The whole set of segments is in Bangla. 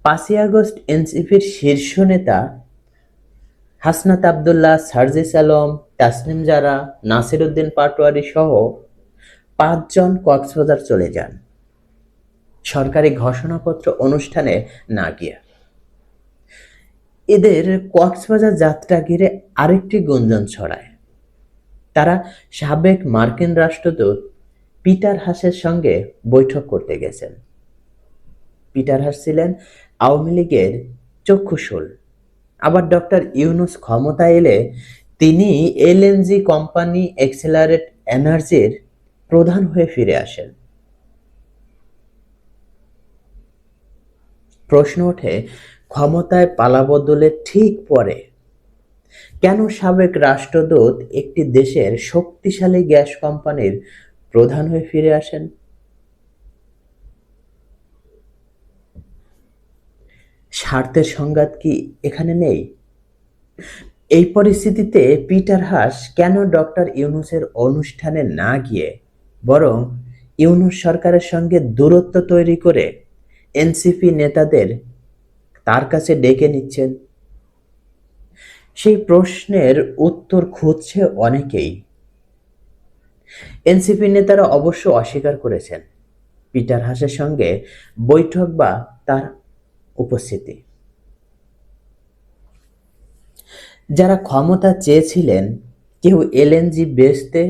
5ই আগস্ট এনসিপির শীর্ষ নেতা হাসনাত আবদুল্লাহ, সার্জিস আলম, তাসনিম জারা, নাসির উদ্দিন পাটোয়ারি সহ 5 জন কক্সবাজার চলে যান সরকারি ঘোষণাপত্র অনুষ্ঠানে না গিয়ে। এদের কক্সবাজার যাত্রা ঘিরে আরেকটি গুঞ্জন ছড়ায়। তারা সাবেক মার্কিন রাষ্ট্রদূত পিটার হাসের সঙ্গে বৈঠক করতে গেছেন। পিটার হাস ছিলেন আওয়ামী লীগের চক্ষুশূল। আবার ডক্টর ইউনূস ক্ষমতায় এলে তিনি এলএনজি কোম্পানি এক্সেলারেট এনার্জির প্রধান হয়ে ফিরে আসেন। প্রশ্ন ওঠে, ক্ষমতায় পালাবদলের ঠিক পরে কেন সাবেক রাষ্ট্রদূত একটি দেশের শক্তিশালী গ্যাস কোম্পানির প্রধান হয়ে ফিরে আসেন? স্বার্থের সংঘাত কি এখানে নেই? এই পরিস্থিতিতে পিটার হাস কেন ডক্টর ইউনূসের অনুষ্ঠানে না গিয়ে বরং ইউনূস সরকারের সঙ্গে দূরত্ব তৈরি করে এনসিপি নেতাদের তার কাছে ডেকে নিচ্ছেন? সেই প্রশ্নের উত্তর খুঁজছে অনেকেই। এনসিপি নেতারা অবশ্য অস্বীকার করেছেন পিটার হাসের সঙ্গে বৈঠক বা তার উপস্থিতি। যারা ক্ষমতা চেয়েছিলেন, কেউ এলএনজি বেচতে,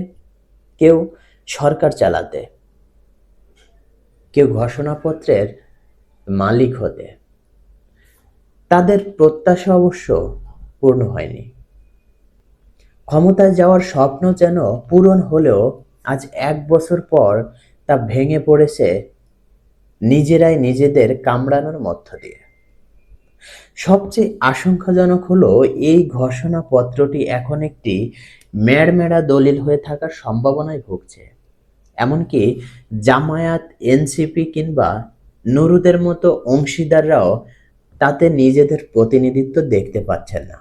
কেউ সরকার চালাতে, কেউ ঘোষণাপত্রের মালিক হতে, তাদের প্রত্যাশা অবশ্য পূর্ণ হয়নি। ক্ষমতায় যাওয়ার স্বপ্ন যেন পূরণ হলেও আজ 1 বছর পর তা ভেঙে পড়েছে নিজেরাই নিজেদের কামড়ানোর মধ্য দিয়ে। সবচেয়ে আশঙ্কাজনক হলো এই ঘোষণাপত্রটি এখন একটি মেড়মেড়া দলিল হয়ে থাকার সম্ভাবনায় ভুগছে। এমনকি জামায়াত, এনসিপি কিংবা নুরুদের মতো অংশীদাররাও তাতে নিজেদের প্রতিনিধিত্ব দেখতে পাচ্ছেন না।